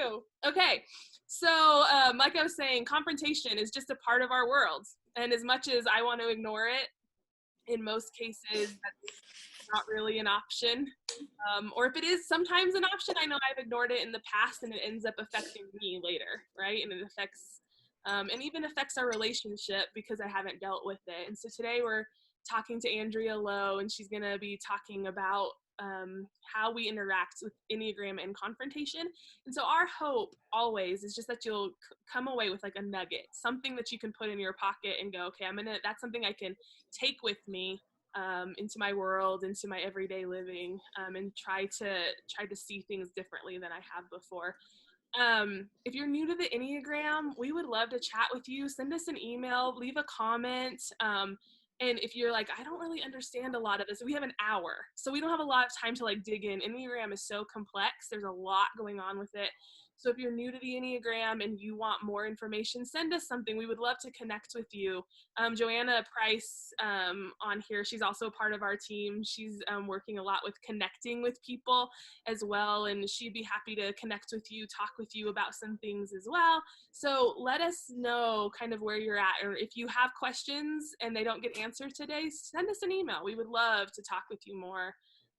you. Okay. So, like I was saying, confrontation is just a part of our world. And as much as I want to ignore it, in most cases, that's not really an option. Or if it is sometimes an option, I know I've ignored it in the past and it ends up affecting me later, right? And it affects, and even affects our relationship because I haven't dealt with it. And so today we're talking to Andrea Lowe, and she's going to be talking about how we interact with Enneagram and confrontation. And so our hope always is just that you'll come away with like a nugget, something that you can put in your pocket and go, okay, that's something I can take with me into my world, into my everyday living, and try to see things differently than I have before. If you're new to the Enneagram, we would love to chat with you. Send us an email, leave a comment. And if you're like, I don't really understand a lot of this, we have an hour. So we don't have a lot of time to like dig in. Enneagram is so complex. There's a lot going on with it. So if you're new to the Enneagram and you want more information, send us something. We would love to connect with you. Joanna Price on here, she's also a part of our team. She's working a lot with connecting with people as well. And she'd be happy to connect with you, talk with you about some things as well. So let us know kind of where you're at. Or if you have questions and they don't get answered today, send us an email. We would love to talk with you more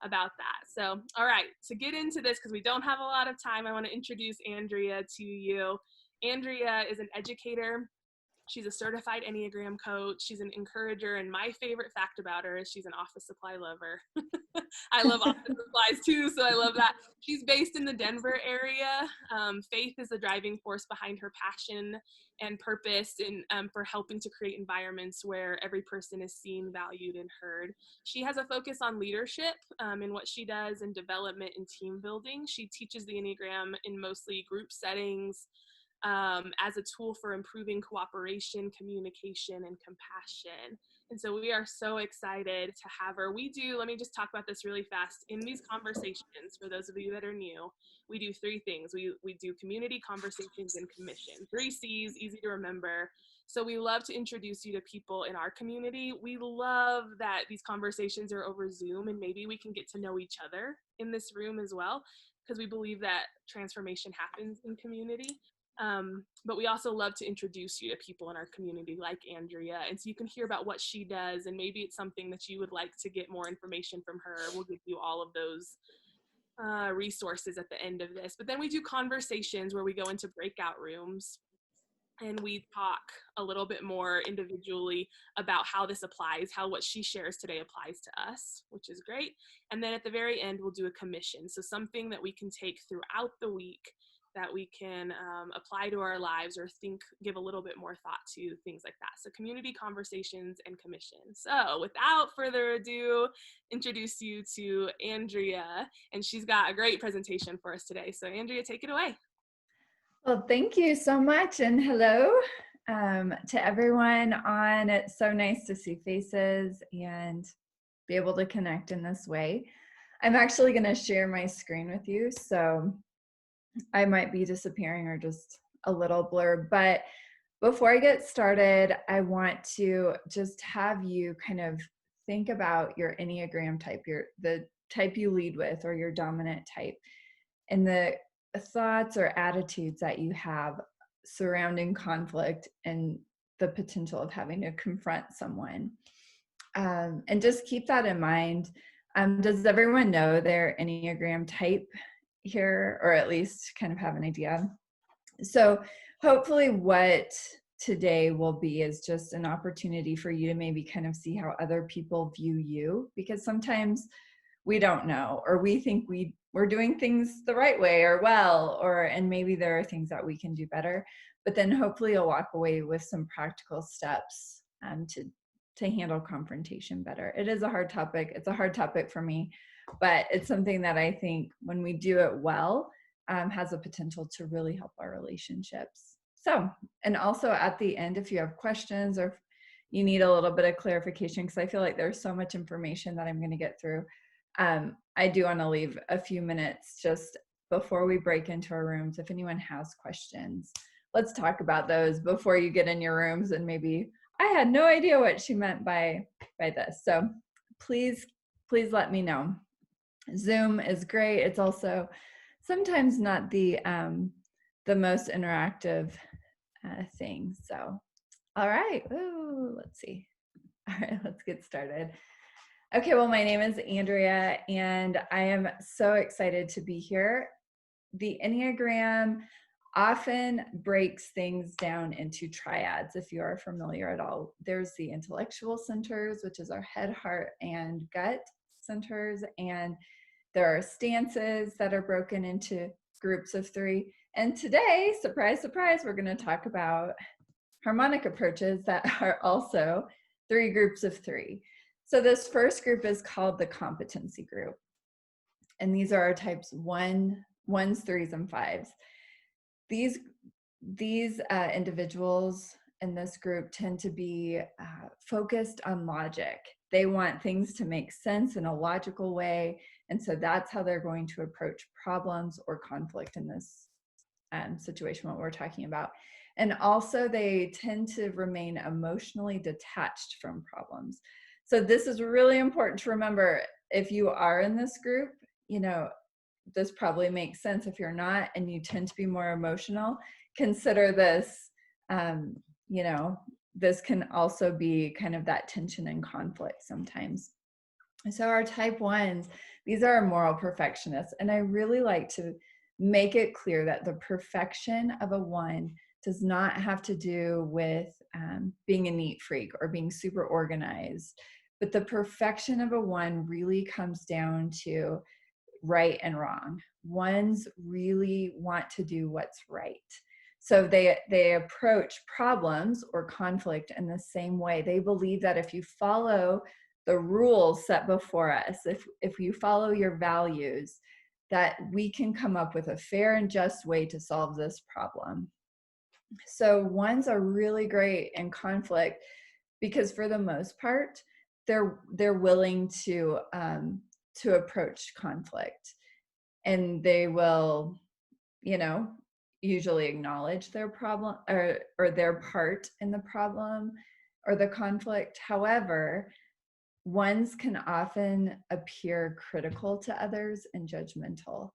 about that. So, all right, to get into this, because we don't have a lot of time, I want to introduce Andrea to you. Andrea is an educator. She's a certified Enneagram coach. She's an encourager. And my favorite fact about her is she's an office supply lover. I love office supplies too, so I love that. She's based in the Denver area. Faith is the driving force behind her passion and purpose in, for helping to create environments where every person is seen, valued, and heard. She has a focus on leadership in what she does and development and team building. She teaches the Enneagram in mostly group settings, as a tool for improving cooperation, communication, and compassion. And so we are so excited to have her. Let me just talk about this really fast. In these conversations, for those of you that are new, we do three things. We do community, conversations, and commission. 3 C's, easy to remember. So we love to introduce you to people in our community. We love that these conversations are over Zoom, and maybe we can get to know each other in this room as well, because we believe that transformation happens in community. But we also love to introduce you to people in our community like Andrea. And so you can hear about what she does, and maybe it's something that you would like to get more information from her. We'll give you all of those resources at the end of this. But then we do conversations where we go into breakout rooms and we talk a little bit more individually about how this applies, how what she shares today applies to us, which is great. And then at the very end, we'll do a commission. So something that we can take throughout the week that we can apply to our lives or give a little bit more thought to, things like that. So community, conversations, and commission. So without further ado, introduce you to Andrea, and she's got a great presentation for us today. So Andrea, take it away. Well, thank you so much, and hello to everyone on. It's so nice to see faces and be able to connect in this way. I'm actually going to share my screen with you, so I might be disappearing or just a little blur. But before I get started, I want to just have you kind of think about your Enneagram type, the type you lead with, or your dominant type, and the thoughts or attitudes that you have surrounding conflict and the potential of having to confront someone. And just keep that in mind. Does everyone know their Enneagram type here, or at least kind of have an idea? So hopefully what today will be is just an opportunity for you to maybe kind of see how other people view you, because sometimes we don't know, or we think we're doing things the right way or well, and maybe there are things that we can do better. But then hopefully you'll walk away with some practical steps to handle confrontation better. It is a hard topic. It's a hard topic for me, but it's something that I think when we do it well, has a potential to really help our relationships. So, and also at the end, if you have questions or you need a little bit of clarification, because I feel like there's so much information that I'm going to get through, I do want to leave a few minutes just before we break into our rooms. If anyone has questions, let's talk about those before you get in your rooms and maybe, I had no idea what she meant by this. So please let me know. Zoom is great. It's also sometimes not the the most interactive thing. So, all right. Ooh, let's see. All right, let's get started. Okay, well, my name is Andrea, and I am so excited to be here. The Enneagram often breaks things down into triads, if you are familiar at all. There's the intellectual centers, which is our head, heart, and gut centers, and there are stances that are broken into groups of 3. And today, surprise, surprise, we're going to talk about harmonic approaches that are also 3 groups of 3. So this first group is called the competency group. And these are our types 1s, 3s, and 5s. These individuals in this group tend to be focused on logic. They want things to make sense in a logical way. And so that's how they're going to approach problems or conflict in this situation, what we're talking about. And also they tend to remain emotionally detached from problems. So this is really important to remember. If you are in this group, this probably makes sense. If you're not and you tend to be more emotional, consider this. This can also be kind of that tension and conflict sometimes. So our type 1s, these are moral perfectionists. And I really like to make it clear that the perfection of a 1 does not have to do with being a neat freak or being super organized. But the perfection of a 1 really comes down to right and wrong. 1s really want to do what's right. So they approach problems or conflict in the same way. They believe that if you follow the rules set before us, if you follow your values, that we can come up with a fair and just way to solve this problem. So 1s are really great in conflict because for the most part, they're willing to approach conflict, and they will, usually acknowledge their problem or their part in the problem or the conflict. However, 1s can often appear critical to others and judgmental.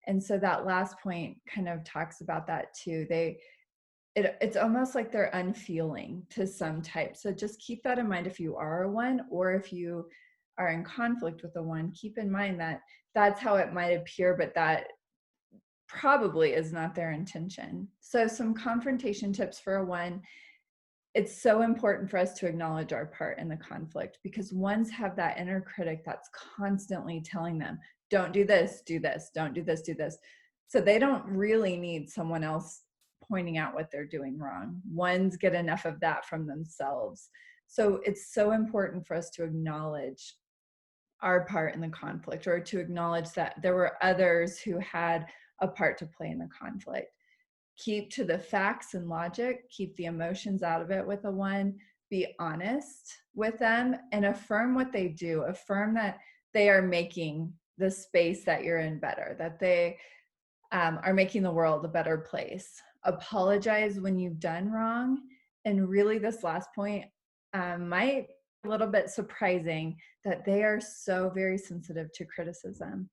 And so that last point kind of talks about that too. It's almost like they're unfeeling to some types. So just keep that in mind if you are a 1, or if you are in conflict with a 1, keep in mind that that's how it might appear, but that probably is not their intention. So some confrontation tips for a 1. It's so important for us to acknowledge our part in the conflict, because 1s have that inner critic that's constantly telling them, don't do this, do this, don't do this, do this. So they don't really need someone else pointing out what they're doing wrong. 1s get enough of that from themselves. So it's so important for us to acknowledge our part in the conflict, or to acknowledge that there were others who had a part to play in the conflict. Keep to the facts and logic, keep the emotions out of it with a 1, be honest with them, and affirm what they do. Affirm that they are making the space that you're in better, that they are making the world a better place. Apologize when you've done wrong. And really, this last point might be a little bit surprising, that they are so very sensitive to criticism,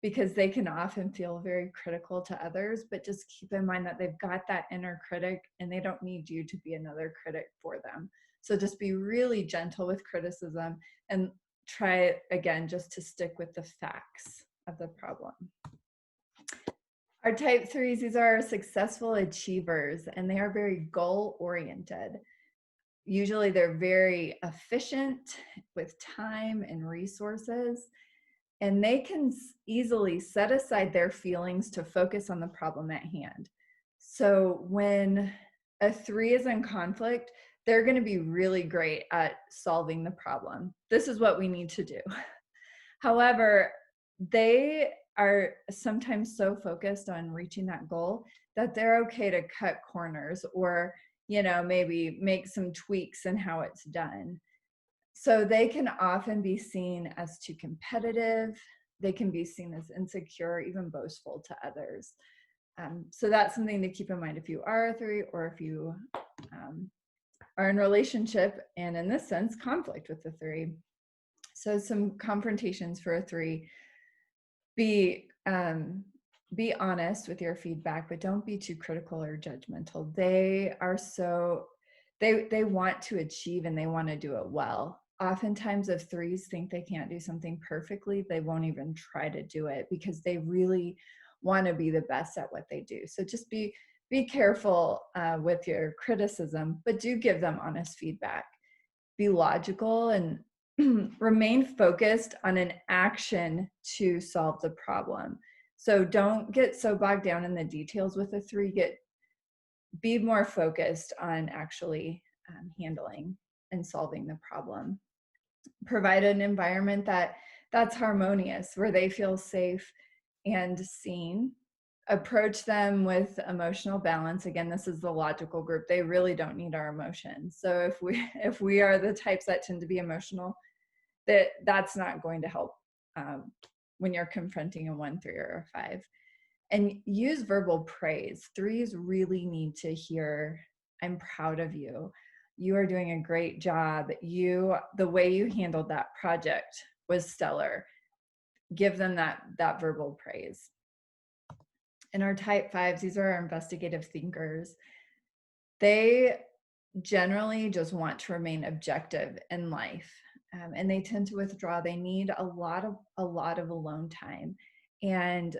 because they can often feel very critical to others. But just keep in mind that they've got that inner critic, and they don't need you to be another critic for them. So just be really gentle with criticism, and try again just to stick with the facts of the problem. Our type 3s, these are successful achievers, and they are very goal-oriented. Usually they're very efficient with time and resources, and they can easily set aside their feelings to focus on the problem at hand. So when a 3 is in conflict, they're going to be really great at solving the problem. This is what we need to do. However, they are sometimes so focused on reaching that goal that they're okay to cut corners, or maybe make some tweaks in how it's done. So they can often be seen as too competitive. They can be seen as insecure, even boastful to others. So that's something to keep in mind if you are a 3, or if you are in relationship and, in this sense, conflict with the 3. So some confrontations for a 3: be be honest with your feedback, but don't be too critical or judgmental. They are so, they want to achieve and they want to do it well. Oftentimes if threes think they can't do something perfectly, they won't even try to do it because they really want to be the best at what they do. So just be careful with your criticism, but do give them honest feedback. Be logical and remain focused on an action to solve the problem. So don't get so bogged down in the details with a three. Be more focused on actually handling and solving the problem. Provide an environment that's harmonious, where they feel safe and seen. Approach them with emotional balance. Again, this is the logical group. They really don't need our emotions. So if we are the types that tend to be emotional, that's not going to help when you're confronting a 1, 3, or a 5. And use verbal praise. Threes really need to hear, I'm proud of you. You are doing a great job. The way you handled that project was stellar. Give them that verbal praise. And our type 5s, these are our investigative thinkers. They generally just want to remain objective in life. And they tend to withdraw. They need a lot of alone time. And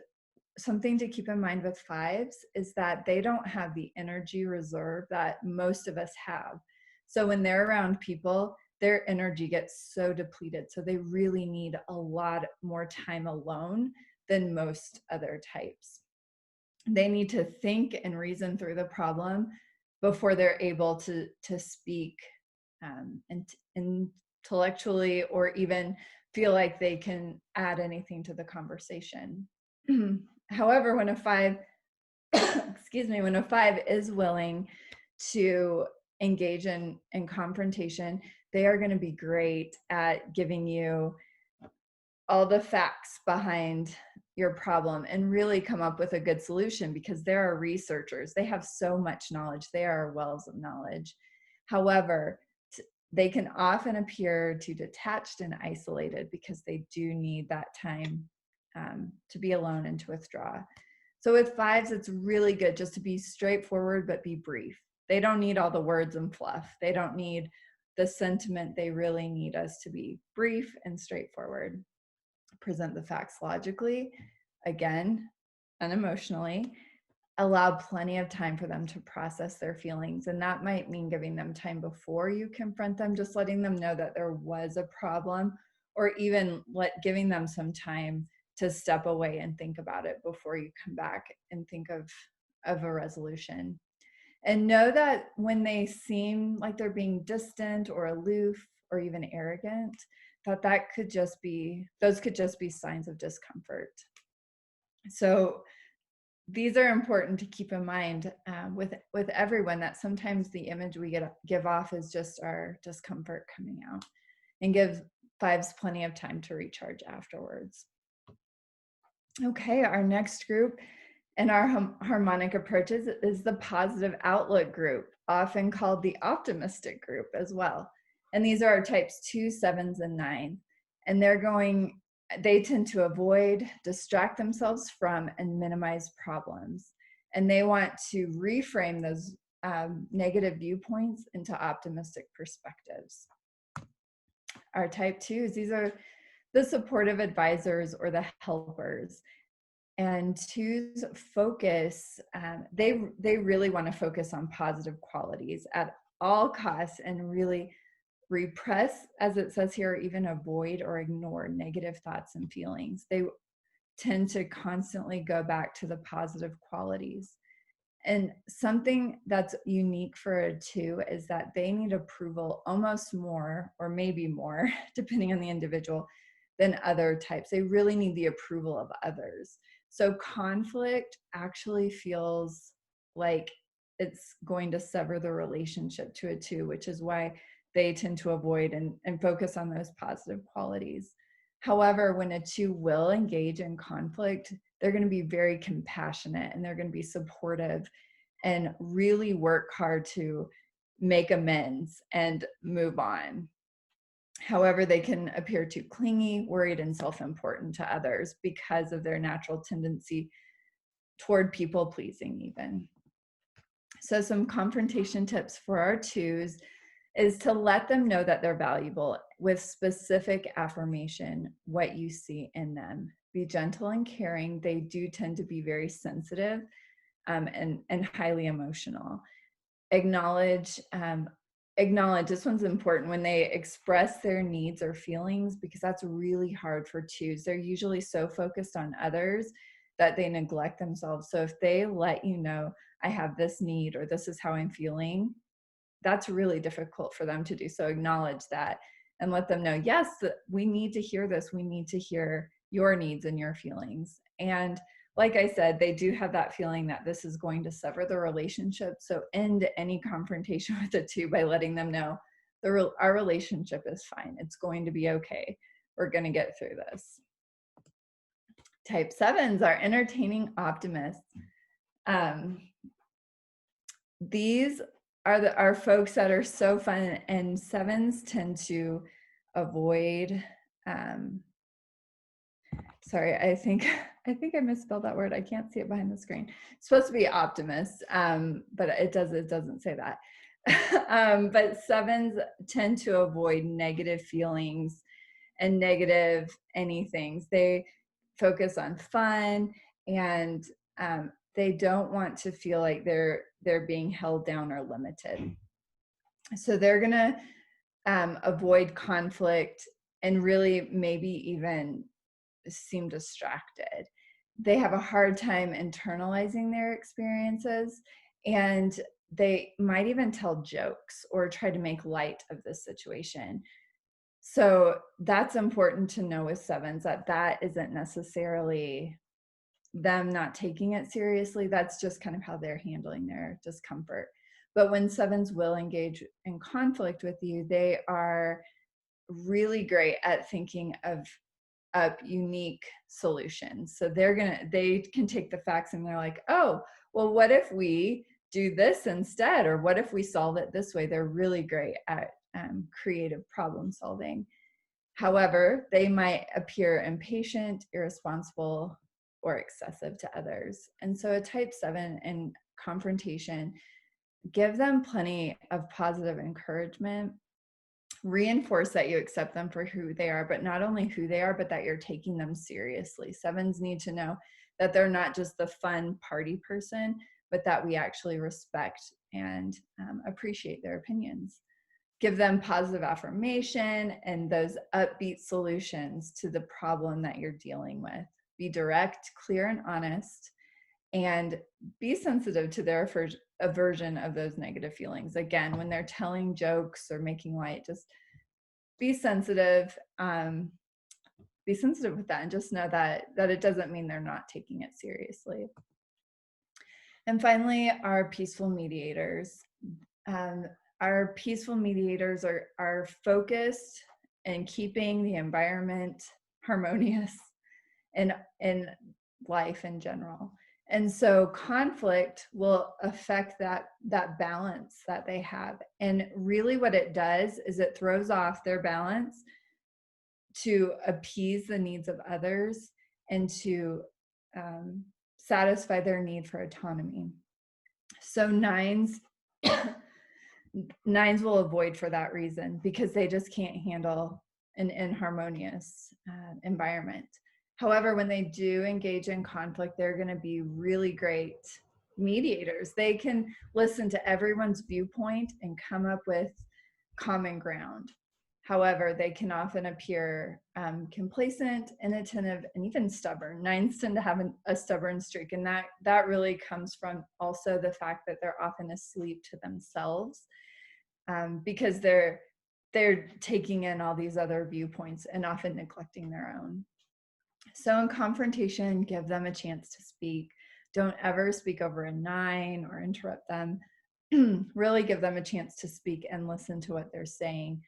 something to keep in mind with 5s is that they don't have the energy reserve that most of us have. So when they're around people, their energy gets so depleted. So they really need a lot more time alone than most other types. They need to think and reason through the problem before they're able to speak intellectually, or even feel like they can add anything to the conversation. However, when a 5, when a 5 is willing to engage in confrontation, they are going to be great at giving you all the facts behind your problem and really come up with a good solution, because they are researchers. They have so much knowledge. They are wells of knowledge. However, they can often appear too detached and isolated because they do need that time to be alone and to withdraw. So with 5s, it's really good just to be straightforward, but be brief. They don't need all the words and fluff. They don't need the sentiment. They really need us to be brief and straightforward. Present the facts logically, again, unemotionally. Allow plenty of time for them to process their feelings. And that might mean giving them time before you confront them, just letting them know that there was a problem, or even giving them some time to step away and think about it before you come back and think of a resolution. And know that when they seem like they're being distant or aloof or even arrogant, that could just be signs of discomfort. So these are important to keep in mind with everyone, that sometimes the image we give off is just our discomfort coming out, and give 5s plenty of time to recharge afterwards. Okay, our next group in our harmonic approaches is the positive outlook group, often called the optimistic group as well. And these are our types 2, 7s, and 9. And they tend to avoid, distract themselves from, and minimize problems. And they want to reframe those negative viewpoints into optimistic perspectives. Our type 2s, these are the supportive advisors or the helpers. And 2s focus, they really want to focus on positive qualities at all costs, and really repress, as it says here, even avoid or ignore negative thoughts and feelings. They tend to constantly go back to the positive qualities. And something that's unique for a 2 is that they need approval almost more, or maybe more, depending on the individual, than other types. They really need the approval of others. So conflict actually feels like it's going to sever the relationship to a 2, which is why they tend to avoid and focus on those positive qualities. However, when a 2 will engage in conflict, they're going to be very compassionate, and they're going to be supportive and really work hard to make amends and move on. However, they can appear too clingy, worried, and self-important to others because of their natural tendency toward people pleasing even. So some confrontation tips for our 2s is to let them know that they're valuable with specific affirmation, what you see in them. Be gentle and caring. They do tend to be very sensitive and highly emotional. Acknowledge, this one's important, when they express their needs or feelings, because that's really hard for 2s. They're usually so focused on others that they neglect themselves. So if they let you know, I have this need, or this is how I'm feeling, that's really difficult for them to do. So acknowledge that and let them know, yes, we need to hear this. We need to hear your needs and your feelings. And like I said, they do have that feeling that this is going to sever the relationship. So end any confrontation with the 2 by letting them know our relationship is fine. It's going to be okay. We're going to get through this. Type 7s are entertaining optimists. These are folks that are so fun, and 7s tend to avoid, sorry, I think I misspelled that word. I can't see it behind the screen. It's supposed to be optimist, but it doesn't say that. But 7s tend to avoid negative feelings and negative anythings. They focus on fun, and they don't want to feel like they're being held down or limited. So they're gonna avoid conflict and really maybe even seem distracted. They have a hard time internalizing their experiences, and they might even tell jokes or try to make light of the situation. So that's important to know with 7s, that isn't necessarily them not taking it seriously. That's just kind of how they're handling their discomfort. But when 7s will engage in conflict with you, they are really great at thinking of unique solutions. So they can take the facts and they're like, oh, well, what if we do this instead? Or what if we solve it this way? They're really great at creative problem solving. However, they might appear impatient, irresponsible, or excessive to others. And so a type 7 in confrontation, give them plenty of positive encouragement. Reinforce that you accept them for who they are, but not only who they are, but that you're taking them seriously. 7s need to know that they're not just the fun party person, but that we actually respect and appreciate their opinions. Give them positive affirmation and those upbeat solutions to the problem that you're dealing with. Be direct, clear, and honest, and be sensitive to their aversion of those negative feelings. Again, when they're telling jokes or making light, just be sensitive. Be sensitive with that, and just know that it doesn't mean they're not taking it seriously. And finally, our peaceful mediators. Our peaceful mediators are focused in keeping the environment harmonious in life in general. And so conflict will affect that balance that they have. And really what it does is it throws off their balance to appease the needs of others and to satisfy their need for autonomy. So 9s will avoid for that reason, because they just can't handle an inharmonious environment. However, when they do engage in conflict, they're going to be really great mediators. They can listen to everyone's viewpoint and come up with common ground. However, they can often appear complacent, inattentive, and even stubborn. 9s tend to have a stubborn streak, and that really comes from also the fact that they're often asleep to themselves, because they're taking in all these other viewpoints and often neglecting their own. So in confrontation, give them a chance to speak. Don't ever speak over a 9 or interrupt them. Really give them a chance to speak and listen to what they're saying.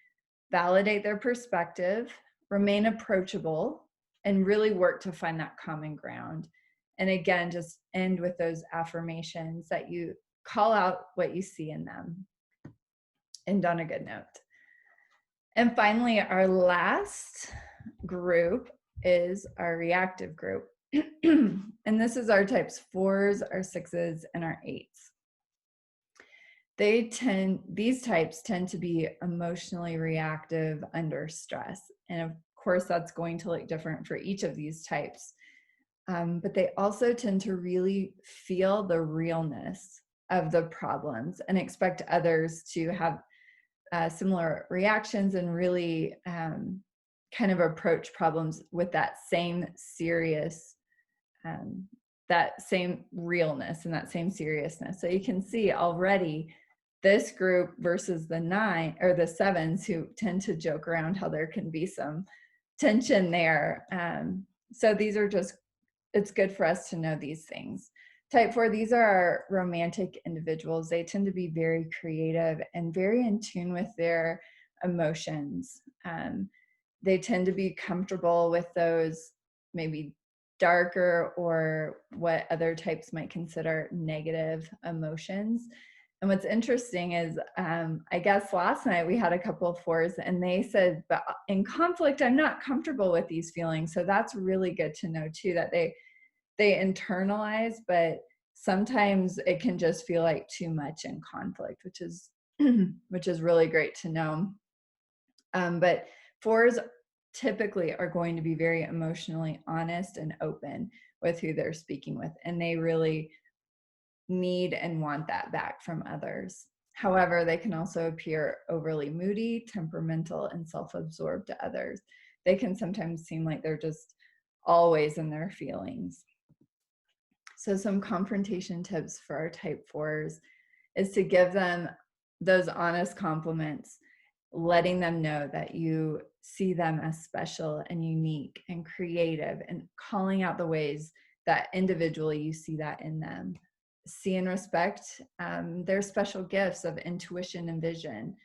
Validate their perspective, remain approachable, and really work to find that common ground. And again, just end with those affirmations that you call out what you see in them. End on a good note. And finally, our last group is our reactive group. And this is our types 4s, our 6s, and our 8s. These types tend to be emotionally reactive under stress. And of course, that's going to look different for each of these types. But they also tend to really feel the realness of the problems and expect others to have similar reactions and really kind of approach problems with that same serious, that same realness and that same seriousness. So you can see already this group versus the 7s, who tend to joke around how there can be some tension there. So these are just, it's good for us to know these things. Type 4, these are our romantic individuals. They tend to be very creative and very in tune with their emotions. They tend to be comfortable with those maybe darker or what other types might consider negative emotions. And what's interesting is, I guess last night we had a couple of 4s and they said, but in conflict, I'm not comfortable with these feelings. So that's really good to know too, that they internalize, but sometimes it can just feel like too much in conflict, which is really great to know. But 4s typically are going to be very emotionally honest and open with who they're speaking with, and they really need and want that back from others. However, they can also appear overly moody, temperamental, and self-absorbed to others. They can sometimes seem like they're just always in their feelings. So some confrontation tips for our type 4s is to give them those honest compliments, letting them know that you see them as special and unique and creative, and calling out the ways that individually you see that in them. See and respect their special gifts of intuition and vision.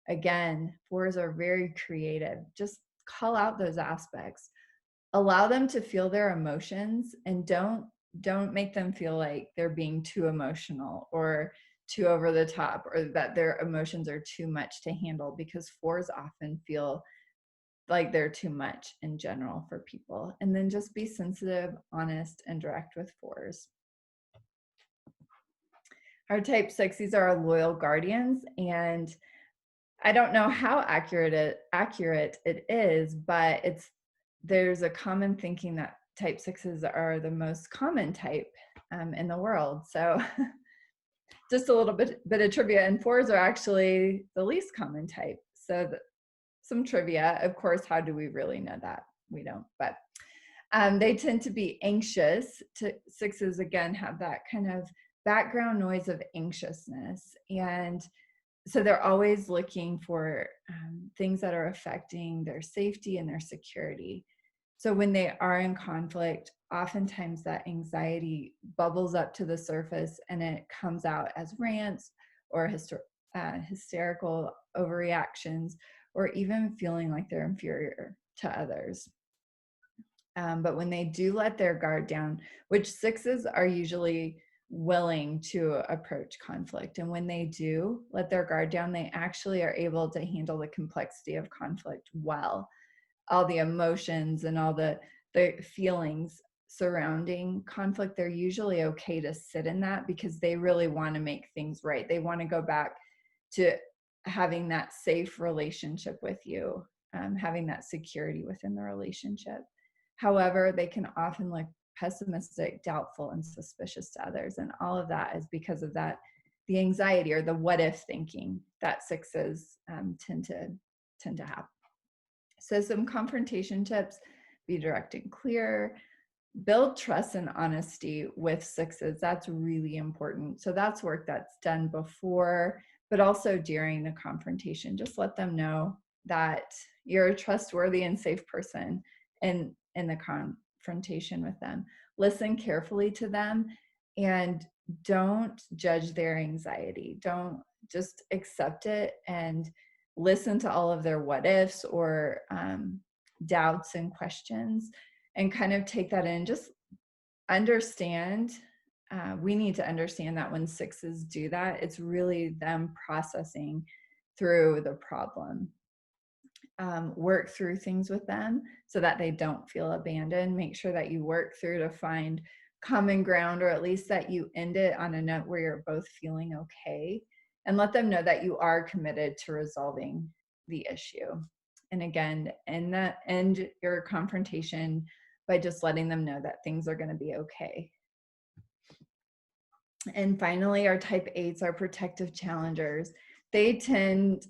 Again, 4s are very creative. Just call out those aspects. Allow them to feel their emotions, and don't make them feel like they're being too emotional or too over the top, or that their emotions are too much to handle, because 4s often feel like they're too much in general for people. And then just be sensitive, honest, and direct with 4s. Our type 6, these are our loyal guardians, and I don't know how accurate it is, but there's a common thinking that type 6s are the most common type in the world. So just a little bit of trivia, and 4s are actually the least common type. So some trivia, of course, how do we really know that? We don't, but they tend to be anxious. 6s, again, have that kind of background noise of anxiousness. And so they're always looking for things that are affecting their safety and their security. So when they are in conflict, oftentimes that anxiety bubbles up to the surface and it comes out as rants or hysterical overreactions, or even feeling like they're inferior to others. But when they do let their guard down, which 6s are usually willing to approach conflict, and when they do let their guard down, they actually are able to handle the complexity of conflict well. All the emotions and all the feelings surrounding conflict, they're usually okay to sit in that, because they really want to make things right. They want to go back to having that safe relationship with you, having that security within the relationship. However, they can often look pessimistic, doubtful, and suspicious to others. And all of that is because of the anxiety or the what if thinking that 6s tend to have. So some confrontation tips: be direct and clear, build trust and honesty with 6s. That's really important. So that's work that's done before, but also during the confrontation. Just let them know that you're a trustworthy and safe person in the confrontation with them. Listen carefully to them, and don't judge their anxiety. Don't just accept it and listen to all of their what ifs or doubts and questions, and kind of take that in. Just understand. We need to understand that when 6s do that, it's really them processing through the problem. work through things with them so that they don't feel abandoned. Make sure that you work through to find common ground, or at least that you end it on a note where you're both feeling okay, and let them know that you are committed to resolving the issue. And again, end your confrontation by just letting them know that things are going to be okay. And finally, our type 8s are protective challengers. They tend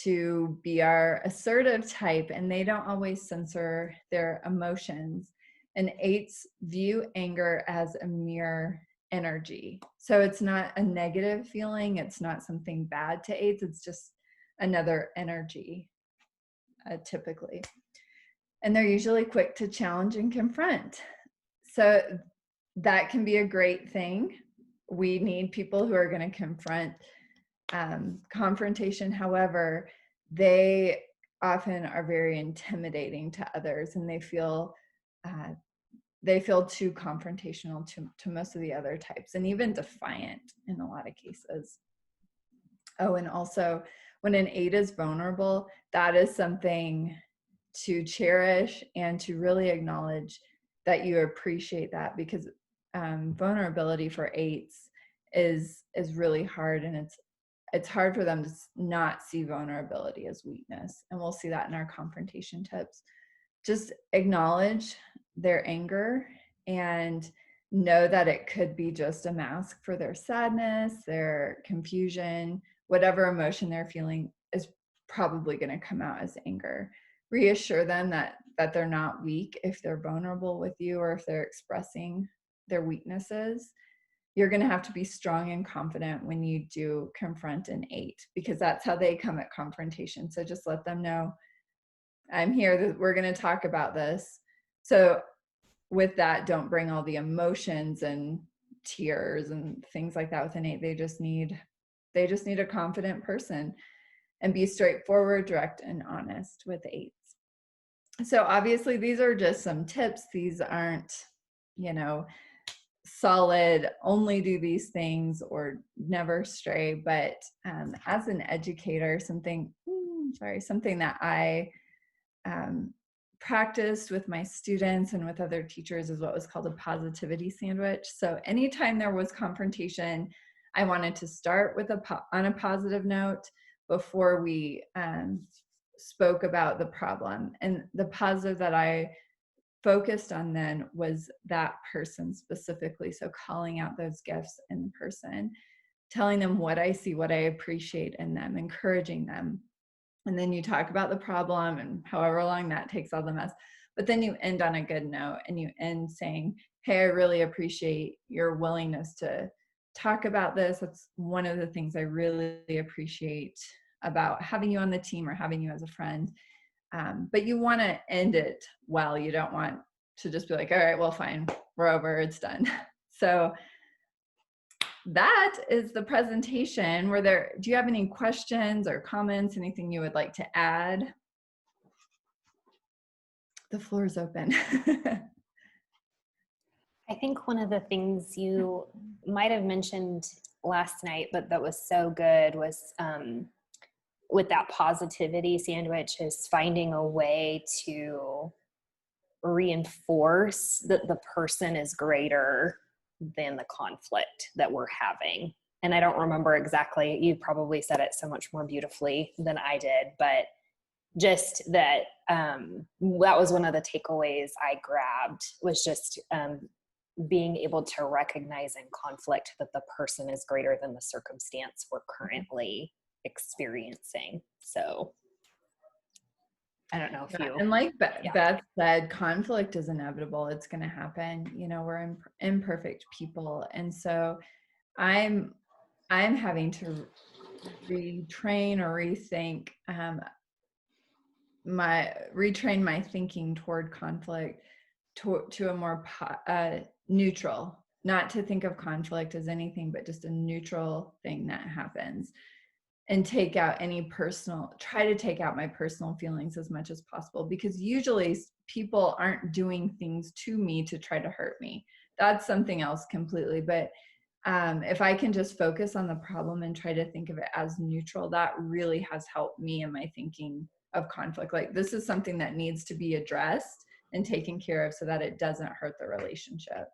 to be our assertive type, and they don't always censor their emotions. And 8s view anger as a mere energy. So it's not a negative feeling. It's not something bad to 8s. It's just another energy, typically. And they're usually quick to challenge and confront. So that can be a great thing. We need people who are going to confront. Confrontation, however, they often are very intimidating to others, and they feel too confrontational to most of the other types, and even defiant in a lot of cases. Oh, and also when an 8 is vulnerable, that is something to cherish and to really acknowledge that you appreciate that, because vulnerability for 8s is really hard, and it's hard for them to not see vulnerability as weakness. And we'll see that in our confrontation tips. Just acknowledge their anger and know that it could be just a mask for their sadness, their confusion, whatever emotion they're feeling is probably going to come out as anger. Reassure them that they're not weak if they're vulnerable with you, or if they're expressing their weaknesses. You're going to have to be strong and confident when you do confront an 8, because that's how they come at confrontation. So just let them know, I'm here, we're going to talk about this. So with that, don't bring all the emotions and tears and things like that with an 8. They just need a confident person, and be straightforward, direct, and honest with 8s. So obviously these are just some tips. These aren't, solid, only do these things or never stray. But as an educator, something that I practiced with my students and with other teachers is what was called a positivity sandwich. So anytime there was confrontation, I wanted to start with on a positive note before we spoke about the problem. And the positive that I focused on then was that person specifically. So calling out those gifts in the person, telling them what I see, what I appreciate in them, encouraging them. And then you talk about the problem and however long that takes, all the mess. But then you end on a good note, and you end saying, hey, I really appreciate your willingness to talk about this. That's one of the things I really appreciate about having you on the team or having you as a friend. But you want to end it well. You don't want to just be like, all right, well, fine, we're over, it's done. So that is the presentation. Do you have any questions or comments, anything you would like to add? The floor is open. I think one of the things you might have mentioned last night, but that was so good, was with that positivity sandwich, is finding a way to reinforce that the person is greater than the conflict that we're having. And I don't remember exactly, you probably said it so much more beautifully than I did, but just that that was one of the takeaways I grabbed, was just being able to recognize in conflict that the person is greater than the circumstance we're currently experiencing. So I don't know if you... And like Beth said, conflict is inevitable. It's going to happen. We're imperfect people. And so I'm having to retrain or rethink retrain my thinking toward conflict to a more neutral, not to think of conflict as anything but just a neutral thing that happens, and try to take out my personal feelings as much as possible, because usually people aren't doing things to me to try to hurt me. That's something else completely. But if I can just focus on the problem and try to think of it as neutral, that really has helped me in my thinking of conflict. Like this is something that needs to be addressed and taken care of so that it doesn't hurt the relationship.